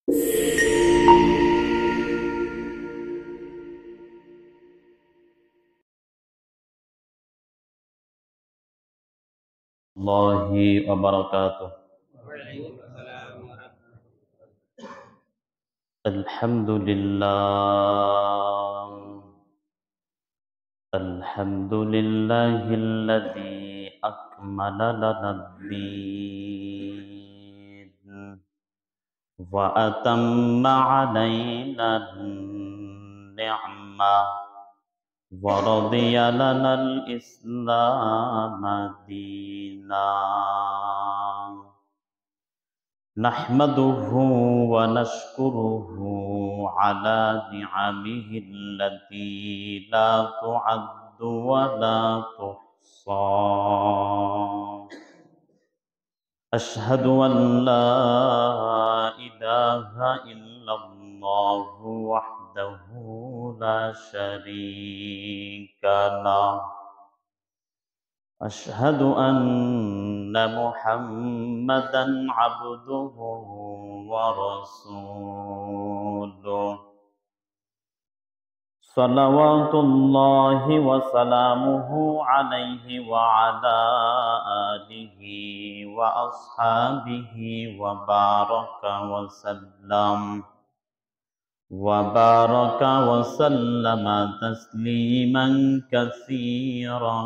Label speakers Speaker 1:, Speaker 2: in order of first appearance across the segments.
Speaker 1: الله وبركاته. الحمد لله الحمد لله الذي أكمل لنا الدين وأتم علينا النعمة ورضي لنا الإسلام دينا نحمده ونشكره على نعمه التي لا تعد ولا تحصى أشهد أن لا إله إلا الله وحده لا شريك له أشهد أن محمدًا عبده ورسوله صلوات الله وسلامه عليه وعلى آله وأصحابه وبارك وسلم تسليما كثيرا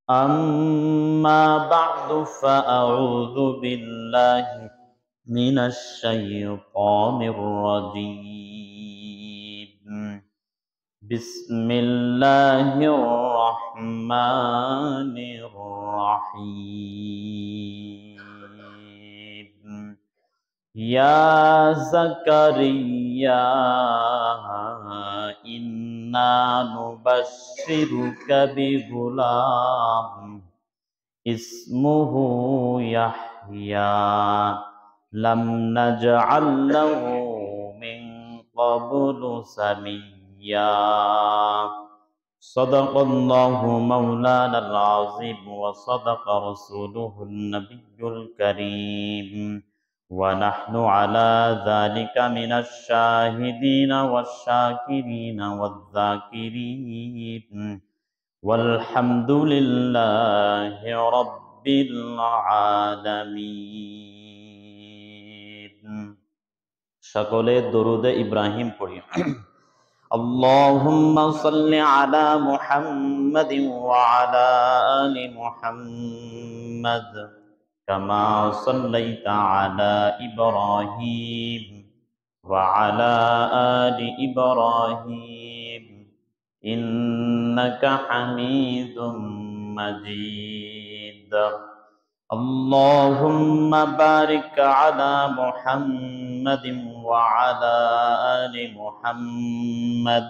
Speaker 1: أما بعد فأعوذ بالله من الشيطان الرجيم بسم الله الرحمن الرحيم يا زكريا إنا نبشرك بغلام اسمه يحيى لم نجعل له من قبل سميا صدق الله مولانا العظيم وصدق رسوله النبي الكريم ونحن على ذلك من الشاهدين والشاكرين والذاكرين والحمد لله رب العالمين সকলে দরুদে ইব্রাহিম পড়ি اللهم صل على محمد وعلى آل محمد كما صليت على إبراهيم وعلى آل إبراهيم إنك حميد مجيد اللهم بارك على محمد وعلى آل محمد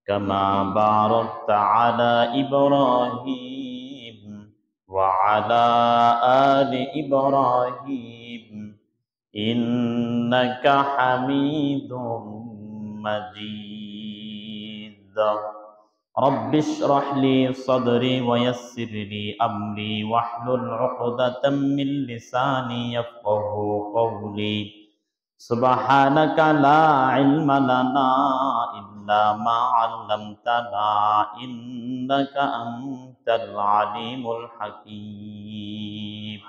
Speaker 1: كما باركت على إبراهيم وعلى آل إبراهيم إنك حميد مجيد رب اشرح لي صدري ويسر لي أمري واحلل عقدة من لساني يفقه قولي سبحانك لا علم لنا إلا ما علمتنا إنك أنت العليم الحكيم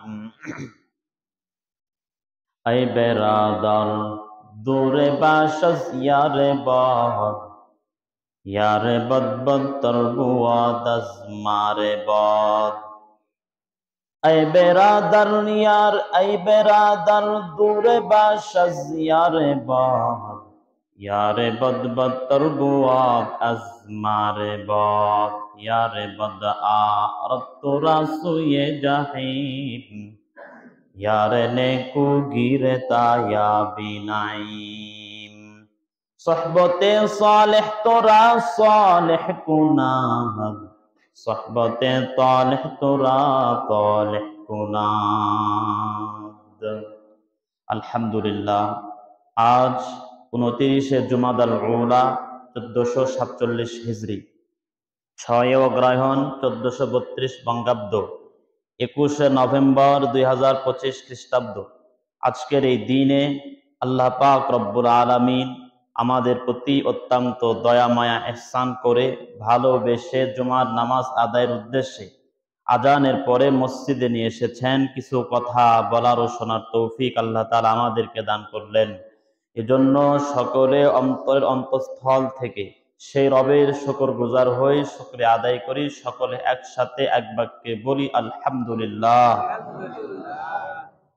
Speaker 1: أي برادر دور باشز يار باد یار بد بد تربوات از مار باد ای برادر یار ای برادر دور باش از یار باد یار بد بد تربوات از مار باد یار بد آرد تو را سوی جحیم یار نیکو گیرتا یا بینعیم صحبت صالح ترا صالح کناد صحبت طالح ترا طالح کناد আলহামদুলিল্লাহ আজ 29 জুমাদাল উলা 1447 হিজরি 6 অগ্রহায়ণ 1432 বঙ্গাব্দ 21শে নভেম্বর 2025 খ্রিস্টাব্দ। আজকের এই দিনে আল্লাহ পাক রব্বুল আলামিন আমাদের প্রতি অত্যন্ত দয়া মায়া ইহসান করে ভালোবেসে জুমার নামাজ আদায়ের উদ্দেশ্যে আজানের পরে মসজিদে নিয়ে এসেছেন। কিছু কথা বলার ও শোনার তৌফিক আল্লাহ তাআলা আমাদেরকে দান করলেন। এজন্য সকলে অন্তরের অন্তঃস্থল থেকে সেই রবের শুকরগুজার হই, শুকরিয়া আদায় করি। সকলে একসাথে এক বাক্যে বলি আলহামদুলিল্লাহ।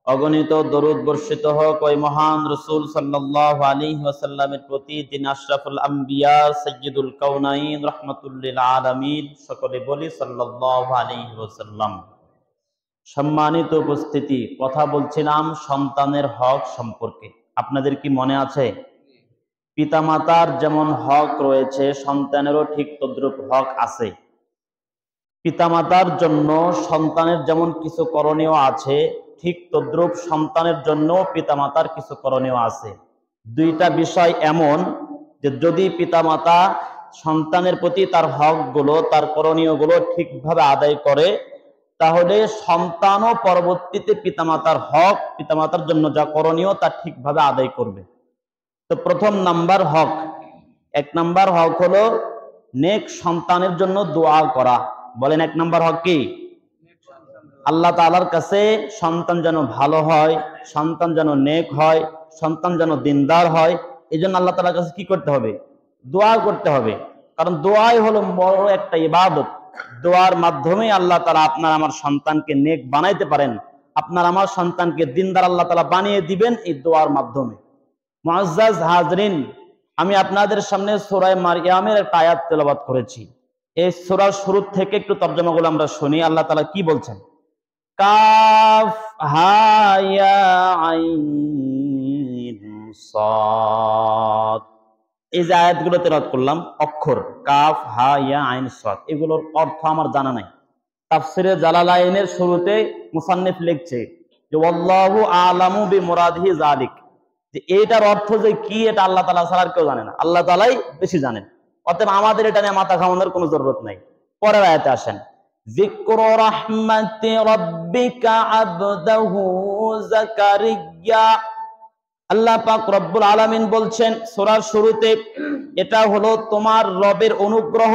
Speaker 1: অগণিত দরুদ বর্ষিত হোক ওই মহান রাসূল সাল্লাল্লাহু আলাইহি ওয়াসাল্লামের প্রতি, যিনি আশরাফুল আম্বিয়া সাইয়্যিদুল কাউনাইন রাহমাতুল লিল আলামিন। সকলে বলি সাল্লাল্লাহু আলাইহি ওয়াসাল্লাম। সম্মানিত উপস্থিতি, কথা বলছিলাম সন্তানের হক সম্পর্কে। আপনাদের কি মনে আছে? পিতামাতার যেমন হক রয়েছে, সন্তানেরও ঠিক তদ্রূপ হক আছে। পিতামাতার জন্য সন্তানের যেমন কিছু করণীয় আছে, ঠিক তদ্রূপ সন্তানের জন্য পিতামাতার কিছু করণীয় আছে। দুইটা বিষয় এমন যে যদি পিতামাতা সন্তানের প্রতি তার হকগুলো, তার করণীয়গুলো ঠিকভাবে আদায় করে, তাহলে সন্তানও পরবর্তীতে পিতামাতার হক, পিতামাতার জন্য যা করণীয় তা ঠিকভাবে আদায় করবে। তো প্রথম নাম্বার হক, এক নাম্বার হক হলো নেক সন্তানের জন্য দোয়া করা। বলেন এক নাম্বার হক কি? আল্লাহ তাআলার কাছে সন্তান যেন ভালো হয়, সন্তান যেন নেক হয়, সন্তান যেন দিনদার হয়, এই জন্য আল্লাহ তাআলার কাছে কি করতে হবে? দোয়া করতে হবে। কারণ দোয়াই হলো বড় একটা ইবাদত। দোয়ার মাধ্যমে আল্লাহ তাআলা আপনার আমার সন্তানকে নেক বানাইতে পারেন, আপনার আমার সন্তানকে দিনদার আল্লাহ তাআলা বানিয়ে দিবেন এই দোয়ার মাধ্যমে। মুআজ্জাজ হাজরিন, আমি আপনাদের সামনে সূরা মারইয়ামের একটা আয়াত তেলাওয়াত করেছি। এই সূরার শুরু থেকে একটু তরজমাগুলো আমরা শুনি। আল্লাহ তাআলা কি বলছেন? কাফ হা ইয়া আইন সাদ। এই যে আয়াতগুলো তেলাওয়াত করলাম, অক্ষর কাফ হা ইয়া আইন সাদ, এগুলোর অর্থ আমার জানা নাই। তাফসিরে জালালাইনের শুরুতে মুসান্নিফ লিখছে যে আল্লাহু আ'লামু বিমুরাদিহি যালিক, যে এটার অর্থ যে কি এটা আল্লাহ তাআলা ছাড়া আর কেউ জানে না, আল্লাহ তাআলাই বেশি জানেন। অতএব আমাদের এটা নিয়ে মাথা ঘামানোর কোনো জরুরত নাই। পরের আয়াতে আসেন, যিকরু রাহমাতি রাব্বিকা আবদাহু যাকারিয়া। আল্লাহ পাক রব্বুল আলামিন বলছেন সূরার শুরুতে, এটা হলো তোমার রবের অনুগ্রহ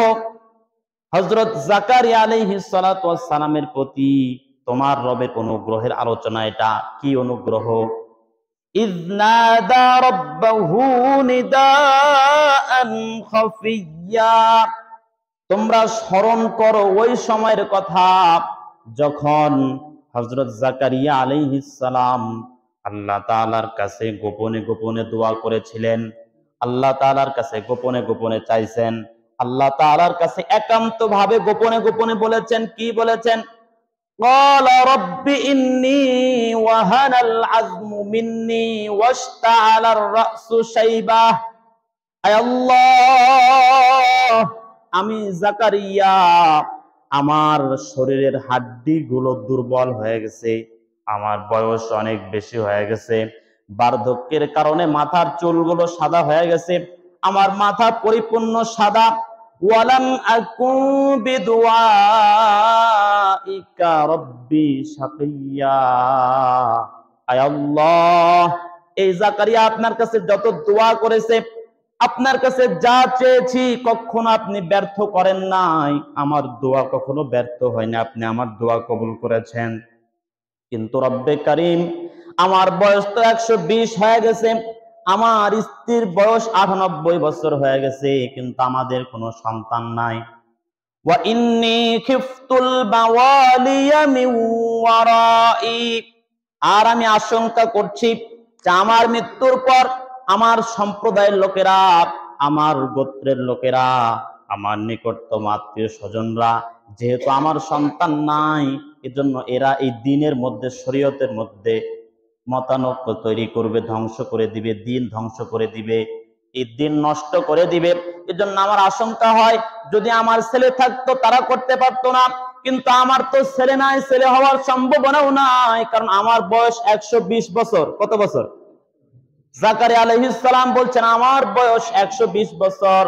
Speaker 1: হযরত জাকারিয়া আলাইহিস সালাতু ওয়াস সালামের প্রতি তোমার রবের অনুগ্রহের আলোচনা। এটা কি অনুগ্রহ? إذ نادى ربه نداء خفيا। তোমরা স্মরণ করো ওই সময়ের কথা যখন হযরত জাকারিয়া আলাইহিস সালাম আল্লাহ তাআলার কাছে গোপনে গোপনে দোয়া করেছিলেন, আল্লাহ তাআলার কাছে গোপনে গোপনে চাইছেন, আল্লাহ তাআলার কাছে একান্তভাবে গোপনে গোপনে বলেছেন। কি বলেছেন? قال رب إني وهن العظم مني واشتعل الرأس شيبة। আয় আল্লাহ, আমি জাকারিয়া, আমার শরীরের হাড্ডিগুলো দুর্বল হয়ে গেছে, আমার বয়স অনেক বেশি হয়ে গেছে, বার্ধক্যের কারণে মাথার চুলগুলো সাদা হয়ে গেছে, আমার মাথা পরিপূর্ণ সাদা। ওয়ালাম আকুন বিদুআইকা রব্বি শাকিয়া। আয় আল্লাহ, এই জাকারিয়া আপনার কাছে যত দোয়া করেছে, আপনার কাছে যা চেয়েছি, কখনো আপনি ব্যর্থ করেন নাই। আমার দোয়া কখনো ব্যর্থ হয় না, আপনি আমার দোয়া কবুল করেছেন। কিন্তু রব্বে কারীম, আমার বয়স তো 120 হয়ে গেছে, আমার স্ত্রীর বয়স 98 বছর হয়ে গেছে, কিন্তু আমাদের কোনো সন্তান নাই। ওয়া ইন্নী খিফতুল মাওয়ালিয়া মিন ওয়ারাই। আর আমি আশঙ্কা করছি যে আমার মৃত্যুর পর আমার সম্প্রদায়ের লোকেরা, আমার গোত্রের লোকেরা, আমার নিকটতম আত্মীয় স্বজনরা, যেহেতু আমার সন্তান নাই, এজন্য এরা এই দ্বীনের মধ্যে, শরীয়তের মধ্যে মতানৈক্য তৈরি করবে, ধ্বংস করে দিবে, দিন ধ্বংস করে দিবে, এই দিন নষ্ট করে দিবে। এজন্য আমার আশঙ্কা হয় যদি আমার ছেলে থাকতো তারা করতে পারতো না, কিন্তু আমার তো ছেলে নাই, ছেলে হওয়ার সম্ভাবনাও নাই, কারণ আমার বয়স 120 বছর। কত বছর? জাকারিয়া আলাইহিস সালাম বলছেন আমার বয়স 120 বছর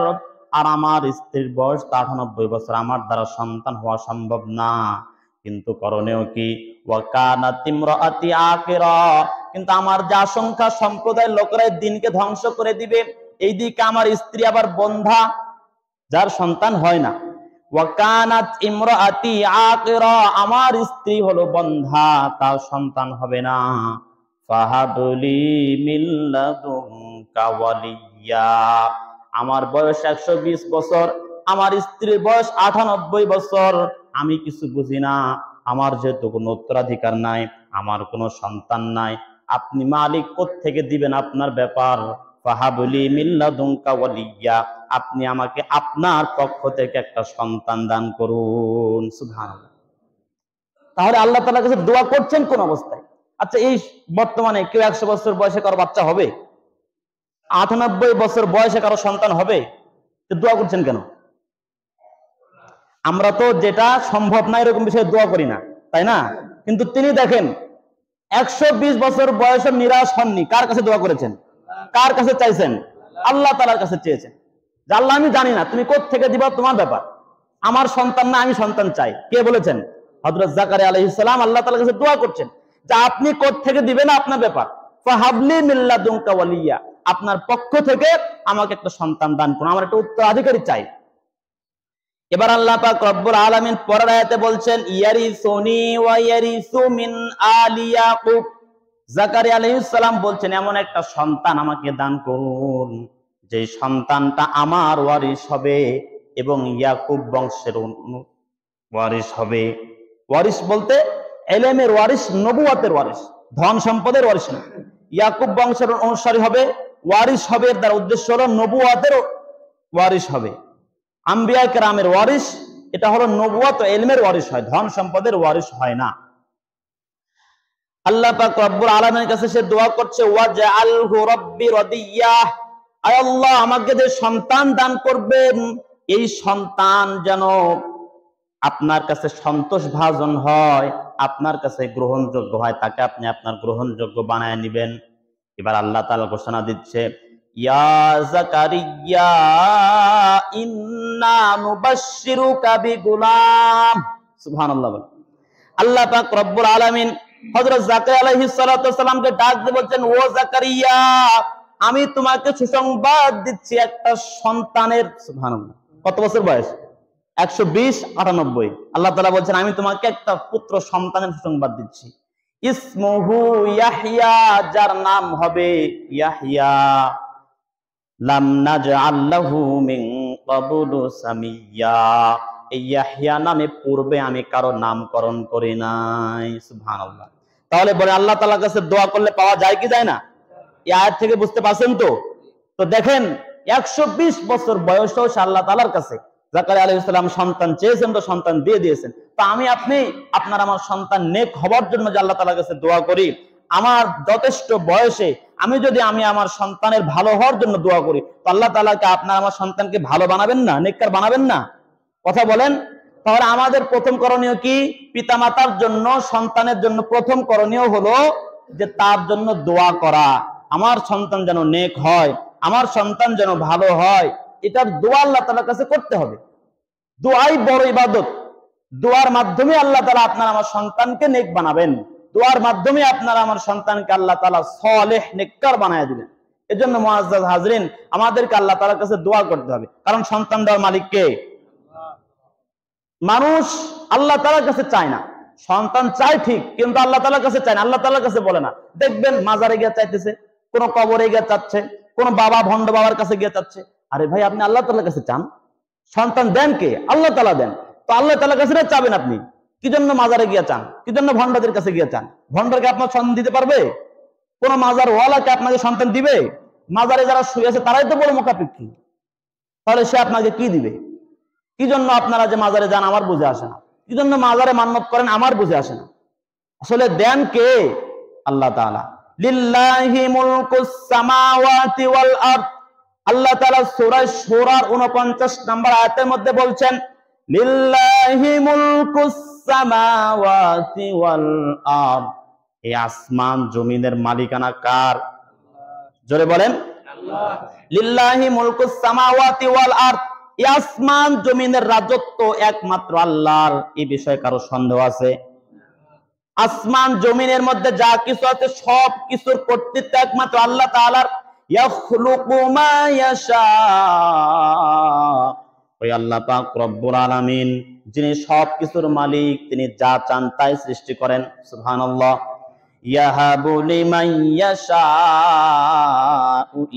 Speaker 1: আর আমার স্ত্রীর বয়স 98 বছর, আমার দ্বারা সন্তান হওয়া সম্ভব না। কিন্তু করণীয় কি? ওয়া কানাত ইমরাআতি আকিরা, কিন্তু আমার যে আশঙ্কা সম্প্রদায়ের লোকেরা দিনকে ধ্বংস করে দিবে, এইদিকে আমার স্ত্রী আবার বন্ধা, যার সন্তান হয় না। ওয়া কানাত ইমরাআতি আকিরা, আমার স্ত্রী হলো বন্ধা, তার সন্তান হবে না। ফাহাবলি মিন লাদুনকা ওয়ালিয়্যা, আমার বয়স 120 বছর, আমার স্ত্রীর বয়স 98 বছর, আমি কিছু বুঝি না, আমার যেহেতু কোনো উত্তরাধিকার নাই, আমার কোনো সন্তান নাই, আপনি মালিক কোত্থেকে দিবেন আপনার ব্যাপার। ফাহাবলি মিন লাদুনকা ওয়ালিয়্যা, আপনি আমাকে আপনার পক্ষ থেকে একটা সন্তান দান করুন। সুবহানাল্লাহ। তাহলে আল্লাহ তাআলার কাছে দোয়া করছেন কোন অবস্থায়? আচ্ছা, এই বর্তমানে কেউ 100 বছর বয়সে কারো বাচ্চা হবে? 98 বছর বয়সে কারো সন্তান হবে? দোয়া করছেন কেন? আমরা তো যেটা সম্ভব না এরকম বিষয়ে দোয়া করি না, তাই না? কিন্তু তিনি দেখেন 120 বছর বয়সে নিরাশ হননি, কার কাছে দোয়া করেছেন? কার কাছে চাইছেন? আল্লাহ তাআলার কাছে চেয়েছেন যে আল্লাহ আমি জানি না তুমি কোত্থেকে দিবা, তোমার ব্যাপার, আমার সন্তান না, আমি সন্তান চাই। কে বলেছেন? হযরত জাকারিয়া আলাইহিস সালাম আল্লাহ তাআলার কাছে দোয়া করছেন যে আপনি কোত্থেকে দিবেন আপনার ব্যাপার। ফাহাবলি মিন লাদুনকা ওয়ালিয়্যা, আপনার পক্ষ থেকে আমাকে একটা সন্তান দান করুন, আমার একটা উত্তরাধিকারী চাই। এবার আল্লাহ পাক রব্বুল আলামিন পরের আয়াতে বলছেন ইয়ারিসুনি ওয়া ইয়ারিসু মিন আলি ইয়াকুব, জাকারিয়া আলাইহিস সালাম বলছেন এমন একটা সন্তান আমাকে দান করুন যে সন্তানটা আমার ওয়ারিস হবে এবং ইয়াকুব বংশের ওয়ারিস হবে। ওয়ারিস বলতে ইলমের ওয়ারিস, নবুয়তের ওয়ারিস, ধন সম্পদের ওয়ারিস না। ইয়াকুব বংশের অনুসারী হবে, ওয়ারিস হবে, তার উদ্দেশ্য হলো নবুয়তের ওয়ারিস হবে। আম্বিয়া কেরামের ওয়ারিস এটা হলো নবুয়ত ও ইলমের ওয়ারিস হয়, ধন সম্পদের ওয়ারিস হয় না। আল্লাহ পাক রব্বুল আলামিনের কাছে সে দোয়া করছে ওয়াজআলহু রাব্বি রাদিয়া, আয় আল্লাহ আমাকে যে সন্তান দান করবেন এই সন্তান যেন আপনার কাছে সন্তোষ ভাজন হয়, আপনার কাছে গ্রহণযোগ্য হয়, তাকে আপনি আপনার গ্রহণযোগ্য বানায় নেবেন। এবার আল্লাহ তাআলা ঘোষণা দিচ্ছে ইয়া জাকারিয়া ইন্না নুবাশশিরুকা বিগুলাম। সুবহানাল্লাহ। আল্লাহ পাক রব্বুল আলামিন হযরত জাকারিয়া আলাইহিস সালাতু ওয়াসসালামকে ডাক দিয়ে বলছেন ও জাকারিয়া আমি তোমাকে সুসংবাদ দিচ্ছি একটা সন্তানের। সুবহানাল্লাহ। কত বছর বয়স? 120, 98। আল্লাহ তাআলা বলছেন আমি তোমাকে একটা পুত্র সন্তানের সুসংবাদ দিচ্ছি। ইসমুহু ইয়াহইয়া, যার নাম হবে ইয়াহইয়া। লাম নাজআল লাহু মিন ক্বাবলু সামিয়্যা, এই ইয়াহইয়া নামে পূর্বে আমি কারো নামকরণ করি নাই। সুবহানাল্লাহ। তাহলে বলে আল্লাহ তাআলার কাছে দোয়া করলে পাওয়া যায় কি যায় না? এই আয়াত থেকে বুঝতে পারছেন তো? তো দেখেন 120 বছর বয়সেও আল্লাহ তাআলার কাছে জাকারিয়া আলাইহিস সালাম সন্তান চেয়েছেন, তো সন্তান দিয়ে দিয়েছেন। তো আমি আপনি আপনার আমার সন্তান নেক হবার জন্য যে আল্লাহ তাআলার কাছে দোয়া করি, আমার যথেষ্ট বয়সে আমি যদি আমার সন্তানের ভালো হওয়ার জন্য দোয়া করি, তো আল্লাহ তাআলাকে আপনার আমার সন্তানকে ভালো বানাবেন না, নেককার বানাবেন না? কথা বলেন। তাহলে আমাদের প্রথম করণীয় কি? পিতামাতার জন্য, সন্তানের জন্য প্রথম করণীয় হলো যে তার জন্য দোয়া করা, আমার সন্তান যেন নেক হয়, আমার সন্তান যেন ভালো হয়, এটার দোয়া আল্লাহ তাআলার কাছে করতে হবে। দোয়াই বড় ইবাদত। দোয়ার মাধ্যমে আল্লাহ তাআলা আপনার আমার সন্তানকে নেক বানাবেন, দোয়ার মাধ্যমে আপনার আমার সন্তানকে আল্লাহ তাআলা সালেহ নেককার বানায় দিবেন। এজন্য মুআজ্জাজ হাজরিন, আমাদেরকে আল্লাহ তাআলার কাছে দোয়া করতে হবে, কারণ সন্তান দেওয়ার মালিক কে? মানুষ আল্লাহ তাআলার কাছে চায় না, সন্তান চায় ঠিক, কিন্তু আল্লাহ তাআলার কাছে চায় না, আল্লাহ তাআলার কাছে বলে না। দেখবেন মাজারে গিয়ে চাইতেছে, কোন কবরে গিয়ে চাচ্ছে, কোন বাবা ভণ্ড বাবার কাছে গিয়ে চাচ্ছে। আরে ভাই, আপনি আল্লাহ তাআলার কাছে চান, সন্তান দেন কে? আল্লাহ তাআলা দেন। তো আল্লাহ তাআলার কাছে চাবেন আপনি, কি জন্য মাজারে গিয়ে চান? কি জন্য ভণ্ডদের কাছে গিয়ে চান? ভণ্ডকে আপনার সন্তান দিতে পারবে? কোন মাজার ওয়ালাকে আপনাকে সন্তান দিবে? মাজারে যারা শুয়ে আছে তারাই তো বড় মুখাপেক্ষী, তাহলে সে আপনাকে কি দিবে? কি জন্য আপনারা যে মাজারে যান আমার বুঝে আসে না, কি জন্য মাজারে মান্নত করেন আমার বুঝে আসে না। আসলে দেন কে? আল্লাহ তাআলা। লিল্লাহি মুলকুস সামাওয়াতি ওয়াল আরদ, আল্লাহ তাআলা সূরা শূরার 49 নম্বর আয়াতের মধ্যে বলছেন লিল্লাহি মুলকুস সামাওয়াতি ওয়াল আরদ, এই আসমান জমিনের মালিকানা কার? জোরে বলেন আল্লাহ। লিল্লাহি মুলকুস সামাওয়াতি ওয়াল আরদ, এই আসমান জমিনের রাজত্ব একমাত্র আল্লাহর, এই বিষয়ে কারো সন্দেহ আছে? আসমান জমিনের মধ্যে যা কিছু আছে সব কিছুর কর্তৃত্ব একমাত্র আল্লাহ তাআলার। ইয়াখলুকু মা ইয়াশা, ওই আল্লাহ পাক রব্বুল আলামিন যিনি সব কিছুর মালিক, তিনি যা চান তাই সৃষ্টি করেন। সুবহানাল্লাহ। ইয়াহাবু লিমান ইয়াশাউ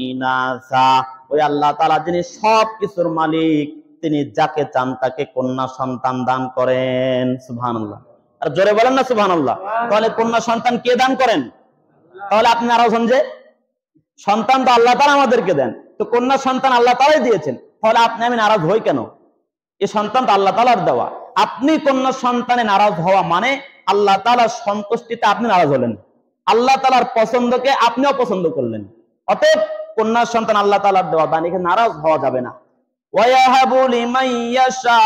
Speaker 1: ইনাসা, ওই আল্লাহ তাআলা যিনি সব কিছুর মালিক, তিনি যাকে চান তাকে কন্যা সন্তান দান করেন। সুবহানাল্লাহ। আর জোরে বলেন না সুবহানাল্লাহ। তাহলে কন্যা সন্তান কে দান করেন? তাহলে আপনি নারাজ হন যে? সন্তান তো আল্লাহ তাআলা আমাদেরকে দেন, তো কন্যা সন্তান আল্লাহ তাআলাই দিয়েছেন, তাহলে আপনি আমি নারাজ হই কেন? এই সন্তান তো আল্লাহ তাআলার দেওয়া। আপনি কন্যা সন্তানে নারাজ হওয়া মানে আল্লাহ তাআলার সন্তুষ্টিতে আপনি নারাজ হলেন, আল্লাহ তাআলার পছন্দকে আপনি অপছন্দ করলেন। অতএব কন্যা সন্তান আল্লাহ তাআলার দেওয়া দান, এখানে নারাজ হওয়া যাবে না। ওয়ায়াহাবু লিমান ইয়াশাউ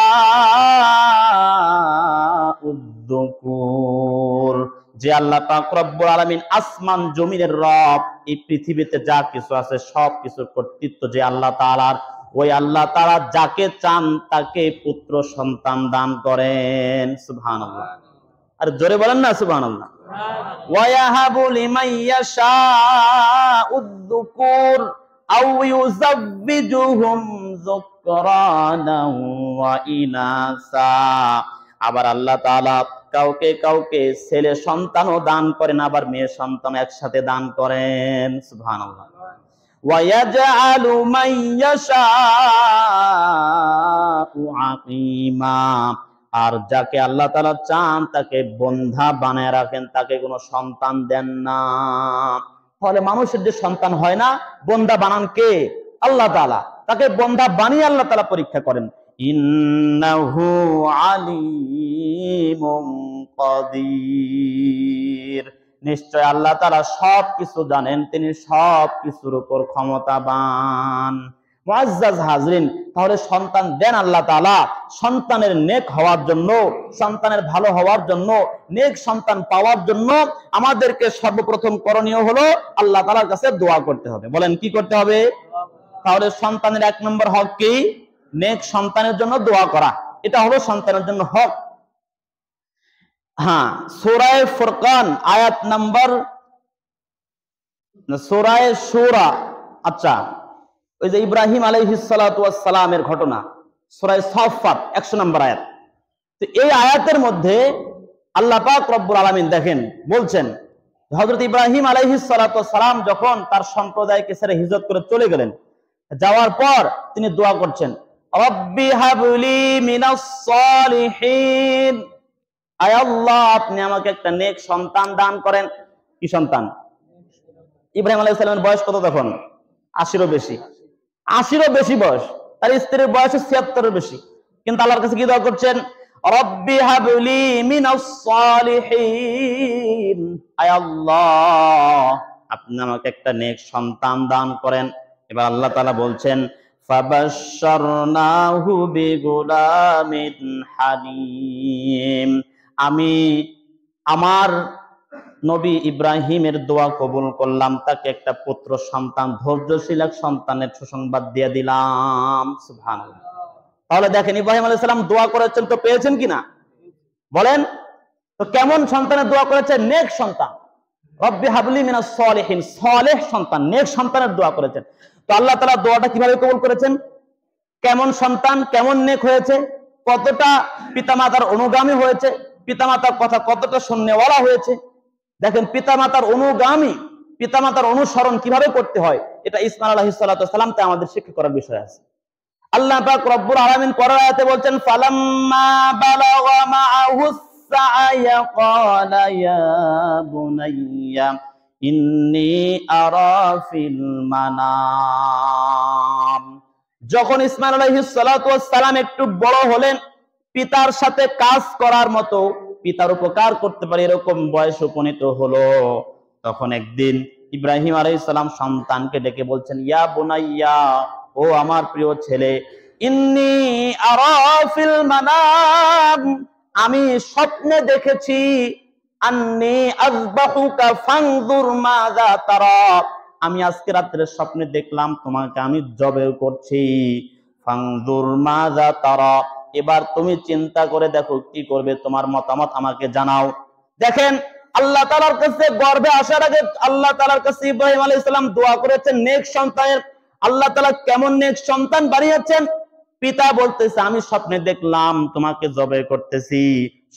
Speaker 1: যুকুর, যে আল্লাহ পাক রব্বুল আলামিন আসমান জমিনের রব, এই পৃথিবীতে যা কিছু আছে সব কিছুর কর্তৃত্ব যে আল্লাহ তাআলার, ওই আল্লাহ তাআলা যাকে চান তাকে পুত্র সন্তান দান করেন। সুবহানাল্লাহ। আর জোরে বলেন না সুবহানাল্লাহ। ওয়ায়াহাবু লিমান ইয়াশাউ যুকুর আও ইউযাব্বিজুহুম যুকরানা ওয়া ইনাসা, আবার আল্লাহ তাআলা কাউকে কাউকে ছেলে সন্তানও দান করেন, আবার মেয়ে সন্তান একসাথে দান করেন। সুবহানাল্লাহ। ওয়ায়াজআলু মান ইয়াশাউ আকীমা, আর যাকে আল্লাহ তাআলা চান তাকে বন্ধা বানায় রাখেন, তাকে কোনো সন্তান দেন না। ফলে মানুষের যে সন্তান হয় না, বন্ধা বানান কে? আল্লাহ তাআলা। তাকে বন্ধা বানিয়ে আল্লাহ তাআলা পরীক্ষা করেন। ইন্নাহু আলিমুন কাদির, নিশ্চয় আল্লাহ তাআলা সব কিছু জানেন, তিনি সব কিছুর উপর ক্ষমতাবান। মুআজ্জাজ হাজরিন, তাহলে সন্তান দেন আল্লাহ তাআলা। সন্তানের নেক হওয়ার জন্য, সন্তানের ভালো হওয়ার জন্য, নেক সন্তান পাওয়ার জন্য আমাদেরকে সর্বপ্রথম করণীয় হলো আল্লাহ তাআলার কাছে দোয়া করতে হবে। বলেন কি করতে হবে? তাহলে সন্তানের এক নম্বর হক কি? নেক সন্তানের জন্য দোয়া করা, এটা হলো সন্তানের জন্য হক। হ্যাঁ, সূরা ফুরকান আয়াত নাম্বার, সূরা শূরা, আচ্ছা ওই যে ইব্রাহিম আলাইহিস সালাতু ওয়াস সালামের ঘটনা, সূরা সাফফাত 100 নম্বর আয়াত। তো এই আয়াতের মধ্যে আল্লাহ পাক রব্বুল আলামিন দেখেন বলছেন, হযরত ইব্রাহিম আলাইহিস সালাতু ওয়াস সালাম যখন তার সম্প্রদায়কে ছেড়ে হিজরত করে চলে গেলেন, যাওয়ার পর তিনি দোয়া করছেন, রব্বি হাবলি মিনাস সালিহিন, আয় আল্লাহ আপনি আমাকে একটা নেক সন্তান দান করেন। কি সন্তান? ইব্রাহিম আলাইহিস সালামের বয়স কত তখন? 80-এরও বেশি। 80-এরও বেশি বয়স, তার স্ত্রীর বয়স 76-এর বেশি, কিন্তু আল্লাহর কাছে কি দোয়া করছেন? রব্বি হাবলি মিনাস সালিহিন, আয় আল্লাহ আপনি আমাকে একটা নেক সন্তান দান করেন। এবার আল্লাহ তাআলা বলছেন, ফাবাশশারনাহু বিগুলামিন হালিম, আমি আমার নবী ইব্রাহিমের দোয়া কবুল করলাম, তাকে একটা পুত্র সন্তান, ধৈর্যশীল এক সন্তানের সুসংবাদ দিয়ে দিলাম। সুবহানাল্লাহ। তাহলে দেখেন ইব্রাহিম আলাইহিস সালাম দোয়া করেছেন, তো পেয়েছেন কিনা বলেন? তো কেমন সন্তানের দোয়া করেছেন? নেক সন্তান। রব্বি হাবলি মিনাস সালিহিন, সালেহ সন্তান, নেক সন্তানের দোয়া করেছেন। তো আল্লাহ তাআলা দোয়াটা কিভাবে কবুল করেছেন? কেমন সন্তান, কেমন নেক হয়েছে, কতটা পিতামাতার অনুগামী হয়েছে, পিতামাতার কথা কতটা শুননেওয়ালা হয়েছে। দেখেন পিতামাতার অনুগামী, পিতামাতার অনুসরণ কিভাবে করতে হয়, এটা ইসমাঈল আলাইহিস সালাতু ওয়াস সালাম তে আমাদের শিক্ষা করার বিষয় আছে। আল্লাহ পাক রব্বুল আলামিন পরের আয়াতে বলছেন, ফালাম্মা বালাগা মাআহুস সা'য়া ক্বালা ইয়া বুনাইয়া ইন্নী আরা ফিল মানাম, যখন ইসমাঈল আলাইহিস সালাতু ওয়াস সালাম একটু বড় হলেন, পিতার সাথে কাজ করার মতো, পিতার উপকার করতে পারে এরকম বয়স উপনীত হলো, তখন একদিন ইব্রাহিম আলাইহিস সালাম সন্তানকে ডেকে বলছেন, ইয়া বুনাইয়া, ও আমার প্রিয় ছেলে, ইন্নী আরা ফিল মানাম, আমি স্বপ্নে দেখেছি, আন্নী আযবাহুকা ফানজুর মাযা তারা, আমি আজকে রাত্রে স্বপ্নে দেখলাম তোমাকে আমি জবে করছি। ফানজুর মাযা তারা, এবার তুমি চিন্তা করে দেখো কি করবে, তোমার মতামত আমাকে জানাও। দেখেন আল্লাহ তাআলার কাছে গর্ভে আসার আগে আল্লাহ তাআলার কাছে ইব্রাহিম আলাইহিস সালাম দোয়া করেছেন নেক সন্তানের। আল্লাহ তাআলা কেমন নেক সন্তান বানিয়েছেন। পিতা বলতেছে আমি স্বপ্নে দেখলাম তোমাকে জবাই করতেছি।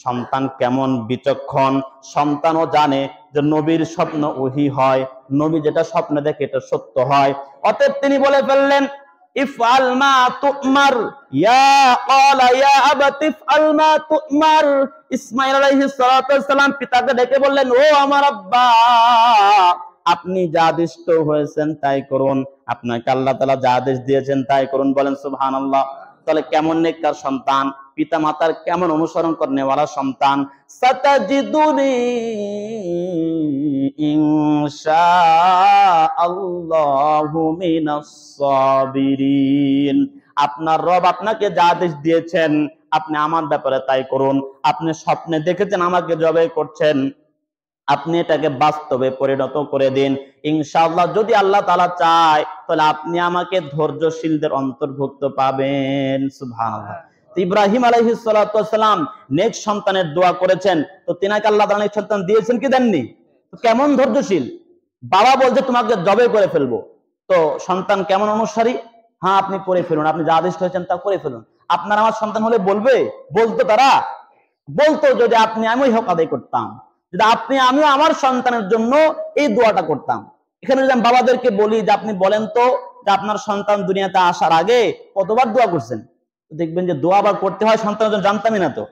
Speaker 1: সন্তান কেমন বিচক্ষণ, সন্তানও জানে যে নবীর স্বপ্ন ওহী হয়, নবী যেটা স্বপ্নে দেখে এটা সত্য হয়। অতএব তিনি বলে ফেললেন ইফআল মা তুমার ইয়া ক্বালা ইয়া আবাতি ইফআল মা তুমার। ইসমাঈল আলাইহিস সালাতু ওয়াস সালাম পিতাকে ডেকে বললেন ও আমার আব্বা, আপনি যা আদিষ্ট হয়েছেন তাই করুন, আপনাকে আল্লাহ তাআলা যা আদেশ দিয়েছেন তাই করুন। বলেন সুবহানাল্লাহ। তাহলে কেমন নেককার সন্তান, পিতা মাতার কেমন অনুসরণ করেওয়ালা সন্তান। সাতাজিদুনি ইনশাআল্লাহু মিনাস সাবিরিন। আপনার রব আপনাকে যা আদেশ দিয়েছেন আপনি আমার ব্যাপারে তাই করুন। আপনি স্বপ্নে দেখেছেন আমাকে জবাই করছেন, আপনি এটাকে বাস্তবে পরিণত করে দিন। ইনশাআল্লাহ যদি আল্লাহ তাআলা চায় তাহলে আপনি আমাকে ধৈর্যশীলদের অন্তর্ভুক্ত পাবেন। সুবহানাল্লাহ। ইব্রাহিম আলাইহিস সালাতু ওয়াস সালাম নেক সন্তানের দোয়া করেছেন, তো তিনাকে আল্লাহ তাআলা নেক সন্তান দিয়েছেন কি দেননি? তো কেমন ধৈর্যশীল। বাবা বলছে তোমাকে জবাই করে ফেলবো, তো সন্তান কেমন অনুসারী। হ্যাঁ আপনি করে ফেলুন, আপনি যা আদেশ হয়েছেন তা করে ফেলুন। আপনার আমার সন্তান হলে বলবে? বলতো তারা? বলতো যদি আপনি আমি হক আদায় করতাম, যদি আপনি আমিও আমার সন্তানের জন্য এই দোয়াটা করতাম। এখানে যদি আমি বাবাদেরকে বলি যে আপনি বলেন তো যে আপনার সন্তান দুনিয়াতে আসার আগে কতবার দোয়া করছেন, দেখবেন যে দোয়া আবার করতে হয় সন্তানের জন্য জানতামই না। তো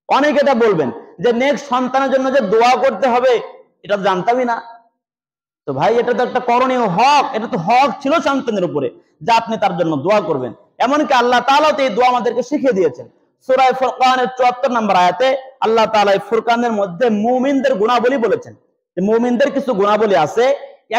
Speaker 1: অনেকে এটা বলবেন যে নেক্সট সন্তানের জন্য যে দোয়া করতে হবে এটা জানতামই না। তো ভাই এটা তো একটা করণীয় হক, এটা তো হক ছিল সন্তানের উপরে যে আপনি তার জন্য দোয়া করবেন। এমনকি আল্লাহ তাআলা তো এই দোয়া আমাদেরকে শিখিয়ে দিয়েছেন। সূরা ফুরকানের ৭৪ নম্বর আয়াতে আল্লাহ তাআলা এই ফুরকানের মধ্যে মুমিনদের গুণাবলী বলেছেন। যে মুমিনদের কিছু গুণাবলী আছে,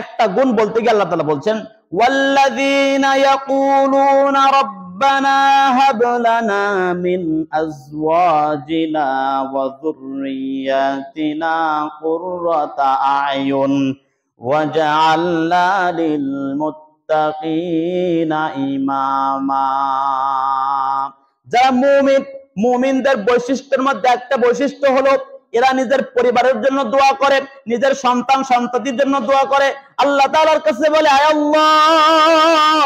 Speaker 1: একটা গুণ বলতে গিয়ে আল্লাহ তাআলা বলছেন ওয়াল্লাযীনা ইয়াকুলুনা রাব্বানা হাব লানা মিন আজওয়াজিনা ওয়া যুররিয়াতিনা কুররাতা আয়ুন ওয়াজআলনা লিল মুত্তাকিনা ইমামা। যারা মুমিন, মুমিনদের বৈশিষ্ট্যের মধ্যে একটা বৈশিষ্ট্য হলো এরা নিজের পরিবারের জন্য দোয়া করে, নিজের সন্তান সন্ততির জন্য দোয়া করে। আল্লাহ তাআলার কাছে বলে আয় আল্লাহ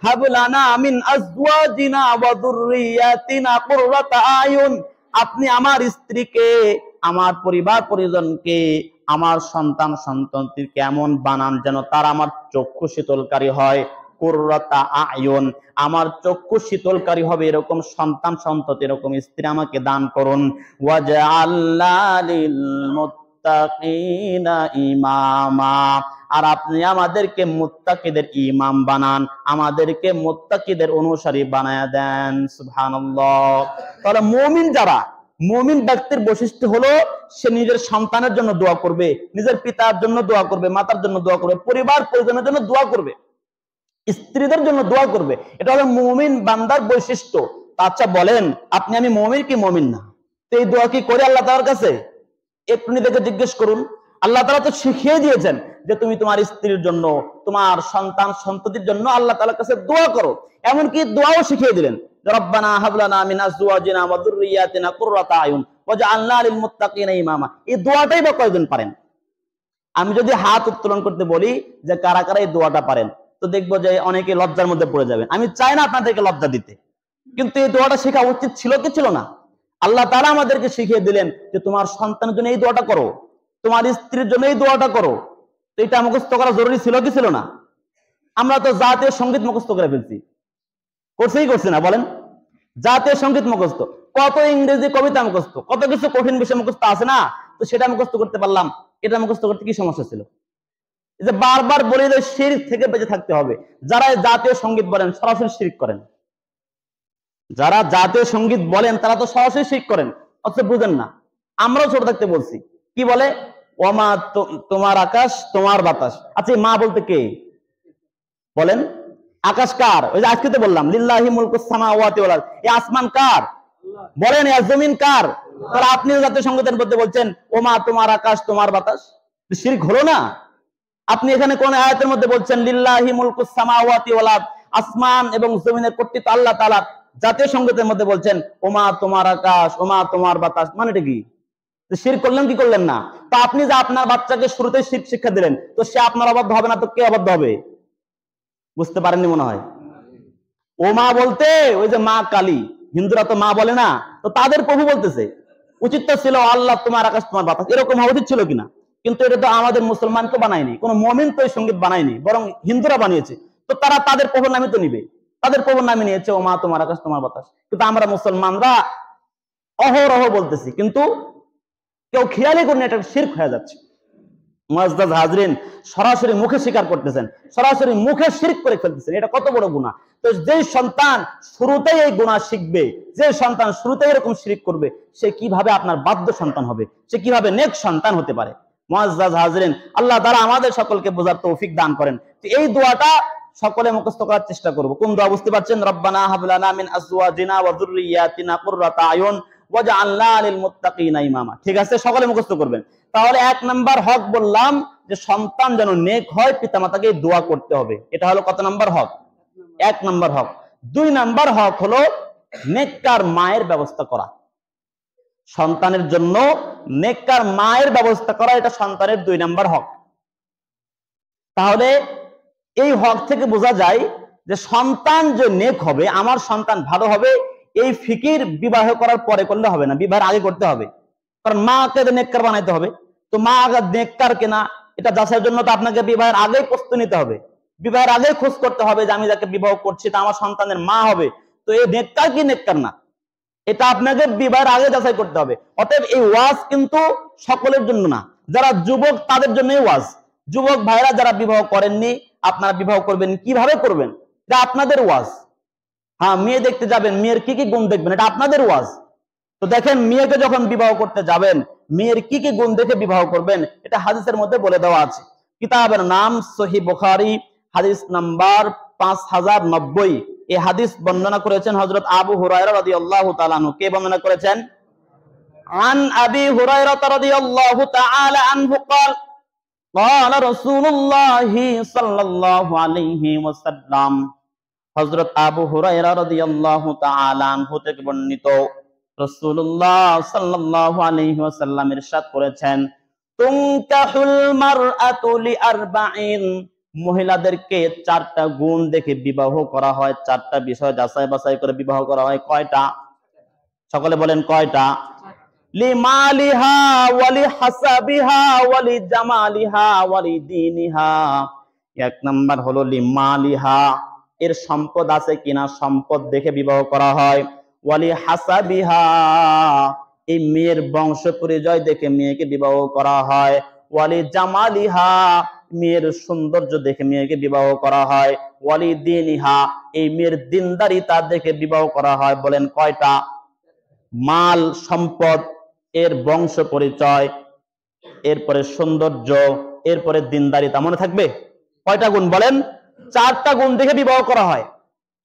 Speaker 1: হাব লানা মিন আজওয়াজিনা ওয়া যুররিয়াতিনা কুররাতা আয়ুন, আপনি আমার স্ত্রীকে, আমার পরিবার পরিজনকে, আমার সন্তান সন্ততিকে এমন বানান যেন তারা আমার চক্ষু শীতলকারী হয়। কুররাতা আয়ুন, আমার চক্ষু শীতলকারী হবে এরকম সন্তান সন্ততি, এরকম স্ত্রী আমাকে দান করুন। ওয়াজআলনা লিল মুত্তাকিনা ইমামা, আর আপনি আমাদেরকে মুত্তাকিদের ইমাম বানান, আমাদেরকে মুত্তাকিদের অনুসারী বানায়া দেন। সুবহানাল্লাহ। তাহলে মুমিন যারা, মুমিন ব্যক্তির বৈশিষ্ট্য হলো সে নিজের সন্তানের জন্য দোয়া করবে, নিজের পিতার জন্য দোয়া করবে, মাতার জন্য দোয়া করবে, পরিবার পরিজনের জন্য দোয়া করবে, স্ত্রীদের জন্য দোয়া করবে। এটা হলো মুমিন বান্দার বৈশিষ্ট্য। আচ্ছা বলেন আপনি আমি মুমিন কি মুমিন না? তো এই দোয়া কি করে আল্লাহ তাআলার কাছে? একটু নিজেকে জিজ্ঞেস করুন। আল্লাহ তাআলা তো শিখিয়ে দিয়েছেন যে তুমি তোমার স্ত্রীর জন্য, তোমার সন্তান সন্ততির জন্য আল্লাহ তাআলার কাছে দোয়া করো। এমনকি দোয়াও শিখিয়ে দিলেন, রব্বানা হাব লানা মিন আজওয়াজিনা ওয়া যুররিয়াতিনা কুররাতা আয়ুন ওয়াজআলনা লিল মুত্তাকিনা ইমামা। এই দোয়াটাই বা কয়জন পারেন? আমি যদি হাত উত্তোলন করতে বলি যে কারা কারা এই দোয়াটা পারেন, তো দেখবো যে অনেকে লজ্জার মধ্যে পড়ে যাবেন। আমি চাই না আপনাদেরকে লজ্জা দিতে, কিন্তু এই দোয়াটা শেখা উচিত ছিল কি ছিল না? আল্লাহ তাআলা আমাদেরকে শিখিয়ে দিলেন যে তোমার সন্তানের জন্য এই দোয়াটা করো, তোমার স্ত্রীর জন্য এই দোয়াটা করো। তো এটা মুখস্থ করা জরুরি ছিল কি ছিল না? আমরা তো জাতীয় সঙ্গীত মুখস্থ করে ফেলছি, করছি না বলেন? জাতীয় সঙ্গীত মুখস্থ, কত ইংরেজি কবিতা মুখস্থ, কত কিছু কঠিন বিষয় মুখস্থ আছে না? তো সেটা মুখস্থ করতে পারলাম, এটা মুখস্থ করতে কি সমস্যা ছিল? যে বারবার বলে যে শিরক থেকে বেঁচে থাকতে হবে। যারা জাতীয় সঙ্গীত বলেন সরাসরি শিরক করেন, যারা জাতীয় সঙ্গীত বলেন তারা তো সরাসরি শিরক করেন, অথচ বুঝেন না। আমরাও ছোট থাকতে বলছি, কি বলে ওমা তোমার আকাশ তোমার বাতাস। আচ্ছা মা বলতে কে বলেন? আকাশ কার? ওই যে আজকে তো বললাম লিল্লাহি মুলকুস সামাওয়াতি ওয়াল আরদ, এই আসমান কার বলেন? এই জমিন কার? তাহলে আপনি জাতীয় সঙ্গীতের মধ্যে বলছেন ওমা তোমার আকাশ তোমার বাতাস, শিরক হলো না? আপনি এখানে কোন আয়াতের মধ্যে বলছেন লিল্লাহি মুলকুস সামাওয়াতি ওয়াল আরদ, আসমান এবং জমিনের কর্তৃত্ব আল্লাহ তাআলার। জাতীয় সংগীতের মধ্যে বলছেন ওমা তোমার আকাশ, ওমা তোমার বাতাস, মানে এটা কি? শিরক করলেন কি করলেন না? তো আপনি যে আপনার বাচ্চাকে শুরুতেই শিরক শিক্ষা দিলেন, তো সে আপনার অবাধ্য হবে না তো কে অবাধ্য হবে? বুঝতে পারেননি মনে হয়। ও মা বলতে ওই যে মা কালী, হিন্দুরা তো মা বলে না, তো তাদের প্রভু বলতেছে। উচিত তো ছিল আল্লাহ তোমার আকাশ তোমার বাতাস, এরকম হওয়া উচিত ছিল কিনা? কিন্তু এটা তো আমাদের মুসলমানকে বানায়নি, কোন মুমিন তো এই সঙ্গীত বানায়নি, বরং হিন্দুরা বানিয়েছে। তো তারা তাদের প্রভুর নামে তো নিবে, তাদের প্রভুর নামে নিয়েছে ও মা তোমার আকাশ তোমার বাতাস। কিন্তু আমরা মুসলমানরা অহরহ বলতেছি, কিন্তু কেউ খেয়ালই করেন এটা শিরক হয়ে যাচ্ছে। মুআজ্জাজ হাজরিন, সরাসরি মুখে স্বীকার করতেছেন, সরাসরি মুখে শিরক করে ফেলতেছেন, এটা কত বড় গুনাহ। তো যে সন্তান শুরুতেই এই গুনাহ শিখবে, যে সন্তান শুরুতেই এরকম শিরক করবে, সে কিভাবে আপনার বাধ্য সন্তান হবে? সে কিভাবে নেক সন্তান হতে পারে? মুআজ্জাজ হাজরিন, আল্লাহ তাআলা আমাদের সকলকে বোঝার তৌফিক দান করেন। তো এই দোয়াটা সকলে মুখস্থ করার চেষ্টা করব। কোন দোয়া বুঝতে পারছেন? রব্বানা হাব লানা মিন আজওয়াজিনা ওয়া যুররিয়াতিনা কুররাতা আয়ুন ওয়াজআলনা লিল মুত্তাকিনা ইমামা। ঠিক আছে, সকলে মুখস্থ করবেন। তাহলে 1 নাম্বার হক বললাম যে সন্তান যেন নেক হয়, পিতামাতাকে দোয়া করতে হবে। এটা হলো কত নাম্বার হক? 1 নাম্বার হক। 2 নাম্বার হক হলো নেককার মায়ের ব্যবস্থা করা। সন্তানের জন্য নেককার মায়ের ব্যবস্থা করা, এটা সন্তানের 2 নাম্বার হক। তাহলে এই হক থেকে বোঝা যায় যে সন্তান যে নেক হবে, আমার সন্তান ভালো হবে, এই ফিকির বিবাহ করার পরে করলে হবে না, বিবাহের আগে করতে হবে। কারণ মাকে নেককার বানাইতে হবে। তো মা আগে নেককার কিনা এটা যাচাইয়ের জন্য তো আপনাকে বিবাহের আগেই প্রস্তুতি নিতে হবে, বিবাহের আগেই খোঁজ করতে হবে যে আমি যাকে বিবাহ করছি তা আমার সন্তানের মা হবে, তো এই নেককার কি নেককার না, এটা আপনাকে বিবাহের আগে যাচাই করতে হবে। অতএব এই ওয়াজ কিন্তু সকলের জন্য না, যারা যুবক তাদের জন্যই ওয়াজ। যুবক ভাইরা যারা বিবাহ করেননি, আপনারা বিবাহ করবেন, কিভাবে করবেন এটা আপনাদের ওয়াজ। হ্যাঁ, মেয়ে দেখতে যাবেন, মেয়ের কি কি গুণ দেখবেন, এটা আপনাদের ওয়াজ। তো দেখেন, মেয়েকে যখন বিবাহ করতে যাবেন, মেয়ের কি কি গুণ দেখে বিবাহ করবেন, এটা হাদিসের মধ্যে বলে দেওয়া আছে। কিতাবের নাম সহিহ বুখারী, হাদিস নাম্বার 5090। এই হাদিস বর্ণনা করেছেন হযরত আবু হুরায়রা রাদিয়াল্লাহু তাআলা আনহু। কে বর্ণনা করেছেন? আন আবি হুরায়রা রাদিয়াল্লাহু তাআলা আনহু قال قال رسول الله সাল্লাল্লাহু আলাইহি ওয়াসাল্লাম। হযরত আবু হুরায়রা রাদিয়াল্লাহু তাআলা আনহু থেকে বর্ণিত, রাসূলুল্লাহ সাল্লাল্লাহু আলাইহি ওয়াসাল্লাম ইরশাদ করেছেন, তুনকাহুল মারআতু লিআরবাঈন, মহিলাদেরকে 4টা গুণ দেখে বিবাহ করা হয়, 4টা বিষয় যাচাই বাছাই করে বিবাহ করা হয়। কয়টা? সকলে বলেন কয়টা? লিমালিহা ওয়া লিহাসাবিহা ওয়া লিজামালিহা ওয়া লিদীনিহা। 1 নাম্বার হলো লিমালিহা, এর সম্পদ আছে কিনা, সম্পদ দেখে বিবাহ করা হয়। ওয়ালি হাসাবিহা, এই মেয়ের বংশ পরিচয় দেখে মেয়েকে বিবাহ করা হয়। ওয়ালি জামালিহা, মেয়ের সৌন্দর্য দেখে মেয়েকে বিবাহ করা হয়। ওয়ালি দীনিহা, এই মেয়ের দিনদারিতা দেখে বিবাহ করা হয়। বলেন কয়টা? মাল সম্পদ, এর বংশ পরিচয়, এরপরে সৌন্দর্য, এরপরে দিনদারিতা। মনে থাকবে কয়টা গুণ বলেন? 4টা গুণ দেখে বিবাহ করা হয়।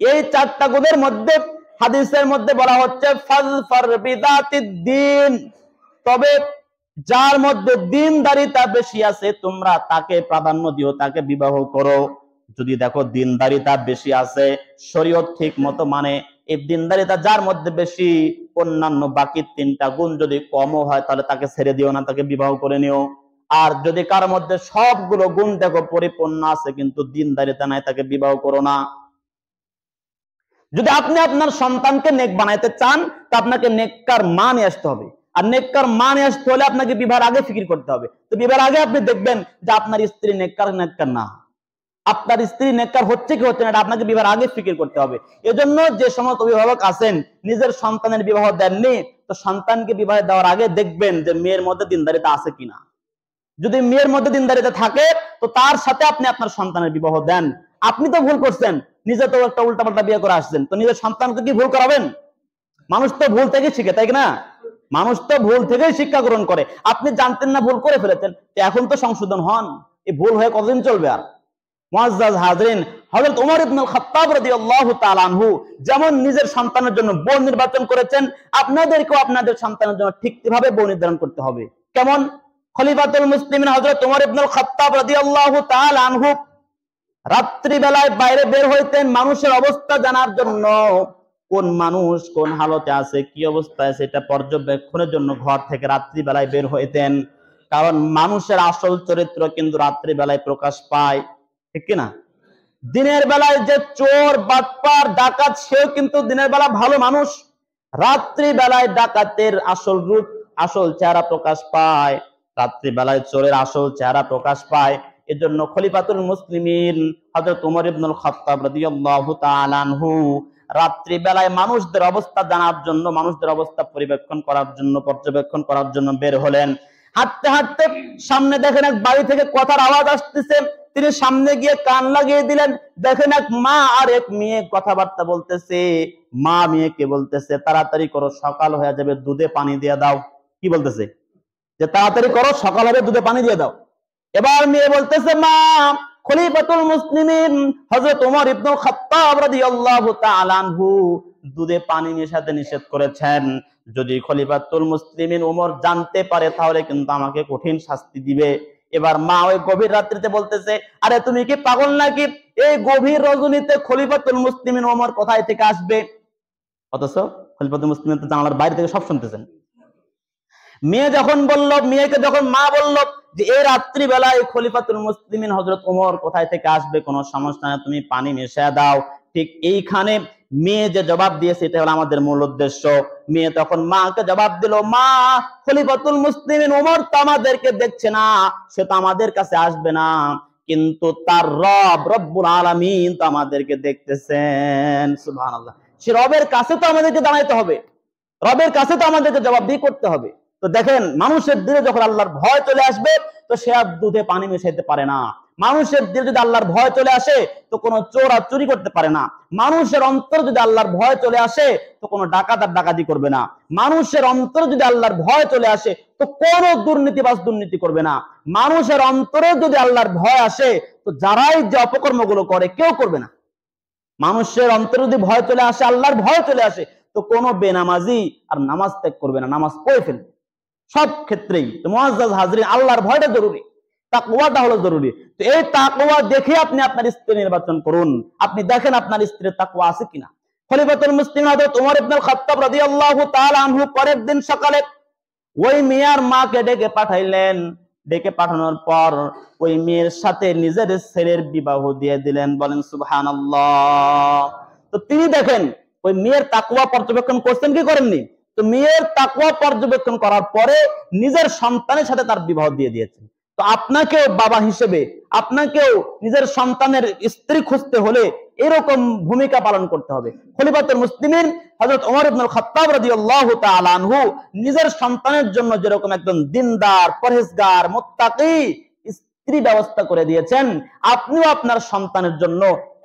Speaker 1: এই 4টা গুণের মধ্যে হাদিসের মধ্যে বলা হচ্ছে ফাজফার বিদাতিদ দ্বীন, তবে যার মধ্যে দিনদারিতা বেশি আছে তোমরা তাকে প্রাধান্য দিও, তাকে বিবাহ করো। যদি দেখো দিনদারিতা বেশি আছে, শরীয়ত ঠিক মতো মানে, এই দিনদারিতা যার মধ্যে বেশি, অন্যান্য বাকি 3টা গুণ যদি কমও হয় তাহলে তাকে ছেড়ে দিও না, তাকে বিবাহ করে নিও। আর যদি কার মধ্যে সবগুলো গুণ দেখো পরিপূর্ণ আছে কিন্তু দিনদারিতা নাই, তাকে বিবাহ করো না। যদি আপনি আপনার সন্তানকে নেক বানাইতে চান তা আপনাকে নেককার মা নিয়ে আসতে হবে। আর নেককার মা নিয়ে আসতে হলে আপনাকে বিবাহের আগে ফিকির করতে হবে। তো বিবাহের আগে আপনি দেখবেন যে আপনার স্ত্রী নেককার নেককার না, আপনার স্ত্রী নেককার হচ্ছে কি হচ্ছে না, এটা আপনাকে বিবাহের আগে ফিকির করতে হবে। এজন্য যে সমস্ত অভিভাবক আছেন নিজের সন্তানের বিবাহ দেননি, তো সন্তানকে বিবাহ দেওয়ার আগে দেখবেন যে মেয়ের মধ্যে দিনদারিতা আছে কিনা। যদি মেয়ের মধ্যে দিনদারিতা থাকে তো তার সাথে আপনি আপনার সন্তানের বিবাহ দেন। আপনি তো ভুল করছেন, নিজে তো একটা উল্টাপাল্টা বিয়ে করে আসছেন, তো নিজের সন্তানকে কি ভুল করাবেন? মানুষ তো ভুল থেকে শিখে, তাই না? মানুষ তো ভুল থেকেই শিক্ষা গ্রহণ করে। আপনি জানতেন না, ভুল করে ফেলেছেন, এখন তো সংশোধন হন। এই ভুল হয়ে কতদিন চলবে আর? মুআজ্জাজ হাজরিন, হযরত ওমর ইবনুল খাত্তাব রাদিয়াল্লাহু তাআলা আনহু যেমন নিজের সন্তানের জন্য বউ নির্বাচন করেছেন, আপনাদেরকেও আপনাদের সন্তানের জন্য ঠিক কিভাবে বউ নির্ধারণ করতে হবে। কেমন? খলিফাতুল মুসলিমিন হযরত ওমর ইবনুল খাত্তাব রাদিয়াল্লাহু তাআলা আনহু রাত্রি বেলায় বাইরে বের হইতেন মানুষের অবস্থা জানার জন্য, কোন মানুষ কোন হালতে আছে, কি অবস্থায় আছে, এটা পর্যবেক্ষণের জন্য ঘর থেকে রাত্রি বেলায় বের হইতেন। কারণ মানুষের আসল চরিত্র কিন্তু রাত্রি বেলায় প্রকাশ পায়, ঠিক কিনা? দিনের বেলায় যে চোর বাটপার ডাকাত সেও কিন্তু দিনের বেলা ভালো মানুষ, রাত্রি বেলায় ডাকাতের আসল রূপ আসল চেহারা প্রকাশ পায়, রাত্রি বেলায় চোরের আসল চেহারা প্রকাশ পায়। এজন্য খলিফাতুল মুসলিমিন হযরত ওমর ইবনুল খাত্তাব রাদিয়াল্লাহু তাআলা আনহু রাত্রি বেলায় মানুষদের অবস্থা জানার জন্য, মানুষদের অবস্থা পর্যবেক্ষণ করার জন্য বের হলেন। হাঁটতে হাঁটতে সামনে দেখেন এক বাড়ি থেকে কথার আওয়াজ আসতেছে, তিনি সামনে গিয়ে কান লাগিয়ে দিলেন। দেখেন এক মা আর এক মেয়ে কথাবার্তা বলতেছে। মা মেয়েকে বলতেছে, তাড়াতাড়ি করো, সকাল হয়ে যাবে, দুধে পানি দিয়ে দাও। কি বলতেছে? যে তাড়াতাড়ি করো, সকাল হবে, দুধে পানি দিয়ে দাও। এবার মেয়ে বলতেছে, মা, খলিফাতুল মুসলিমিন হযরত ওমর ইবনুল খাত্তাব রাদিয়াল্লাহু তাআলা আনহু দুধে পানি মেশাতে নিষেধ করেছেন। যদি খলিফাতুল মুসলিমিন ওমর জানতে পারে তাহলে কিন্তু আমাকে কঠিন শাস্তি দিবে। এবার মা ওই গভীর রাত্রিতে বলতেছে, আরে তুমি কি পাগল নাকি? এই গভীর রজনীতে খলিফাতুল মুসলিমিন ওমর কোথায় থেকে আসবে? অথচ খলিফাতুল মুসলিমিন তো জানালার বাইরে থেকে সব শুনতেছেন। মেয়ে যখন বলল, মেয়েকে যখন মা বলল যে এই রাত্রি বেলায় খলিফাতুল মুসলিমিন হযরত ওমর কোথায় থেকে আসবে, কোনো সমস্যা না, তুমি পানি মিশিয়ে দাও। ঠিক এইখানে মেয়ে যে জবাব দিয়েছে এটা হলো আমাদের মূল উদ্দেশ্য। মেয়ে তখন মাকে জবাব দিল, মা, খলিফাতুল মুসলিমিন ওমর তো আমাদেরকে দেখছে না, সে তো আমাদের কাছে আসবে না, কিন্তু তার রব রব্বুল আলামিন তো আমাদেরকে দেখতেছেন। সুবহানাল্লাহ। সে রবের কাছে তো আমাদেরকে দাঁড়াইতে হবে, রবের কাছে তো আমাদেরকে জবাবদিহি করতে হবে। তো দেখেন, মানুষের দিলে যখন আল্লাহর ভয় চলে আসবে তো সে আর দুধে পানি মেশাইতে পারে না। মানুষের দিলে যদি আল্লাহর ভয় চলে আসে তো কোনো চোর আর চুরি করতে পারে না। মানুষের অন্তর যদি আল্লাহর ভয় চলে আসে তো কোনো ডাকাত আর ডাকাতি করবে না। মানুষের অন্তর যদি আল্লাহর ভয় চলে আসে তো কোনো দুর্নীতিবাজ দুর্নীতি করবে না। মানুষের অন্তরে যদি আল্লাহর ভয় আসে তো যারাই যে অপকর্মগুলো করে কেউ করবে না। মানুষের অন্তরে যদি ভয় চলে আসে, আল্লাহর ভয় চলে আসে, তো কোনো বেনামাজি আর নামাজ ত্যাগ করবে না, নামাজ পড়ে ফেলবে। সব ক্ষেত্রেই তো মুআজ্জাজ হাজরিন, আল্লাহর ভয়টা জরুরি, তাকওয়াটা হলো জরুরি। তো এই তাকওয়া দেখে আপনি আপনার স্ত্রী নির্বাচন করুন। আপনি দেখেন আপনার স্ত্রীর তাকওয়া আছে কিনা। খলিফাতুল মুসলিমিন হযরত ওমর ইবনুল খাত্তাব রাদিয়াল্লাহু তাআলা আনহু পরের দিন সকালে ওই মেয়ের মাকে ডেকে পাঠাইলেন। ডেকে পাঠানোর পর ওই মেয়ের সাথে নিজের ছেলের বিবাহ দিয়ে দিলেন। বলেন সুবহানাল্লাহ। তো তিনি দেখেন ওই মেয়ের তাকওয়া পর্যবেক্ষণ করছেন কি করেননি? তো মেয়ের তাকওয়া পর্যবেক্ষণ করার পরে নিজের সন্তানের সাথে তার বিবাহ দিয়ে দিয়েছেন। তো আপনাকেও বাবা হিসেবে, আপনাকেও নিজের সন্তানের স্ত্রী খুঁজতে হলে এরকম ভূমিকা পালন করতে হবে। খলিফাতুল মুসলিমিন হযরত ওমর ইবনুল খাত্তাব রাদিয়াল্লাহু তাআলা আনহু নিজের সন্তানের জন্য যেরকম একজন দিনদার, পরহেজগার, মুত্তাকি স্ত্রী ব্যবস্থা করে দিয়েছেন, আপনিও আপনার সন্তানের জন্য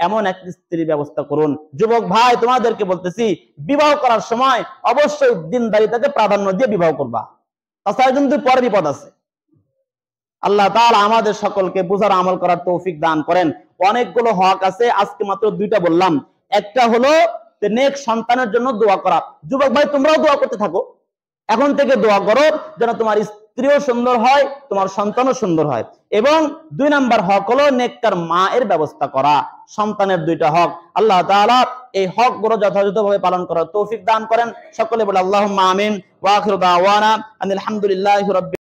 Speaker 1: এমন এক স্ত্রী ব্যবস্থা করুন। যুবক ভাই, তোমাদেরকে বলতেছি, বিবাহ করার সময় অবশ্যই দিনদারিতাকে প্রাধান্য দিয়ে বিবাহ করবা, তাছাড়া কিন্তু পরে বিপদ আছে। আল্লাহ তাআলা আমাদের সকলকে বুঝার আমল করার তৌফিক দান করেন। অনেকগুলো হক আছে, আজকে মাত্র দুইটা বললাম। একটা হলো নেক সন্তানের জন্য দোয়া করা। যুবক ভাই, তোমরাও দোয়া করতে থাকো, এখন থেকে দোয়া করো যেন তোমার স্ত্রীও সুন্দর হয়, তোমার সন্তানও সুন্দর হয়। এবং 2 নাম্বার হক হলো নেককার মা এর ব্যবস্থা করা। সন্তানের 2টা হক, আল্লাহ তাআলা এই হকগুলো যথাযথভাবে পালন করার তৌফিক দান করেন। সকলে বলে আল্লাহুম্মা আমিন। ওয়া আখিরু দাওয়ানা আলহামদুলিল্লাহি রাব্বিল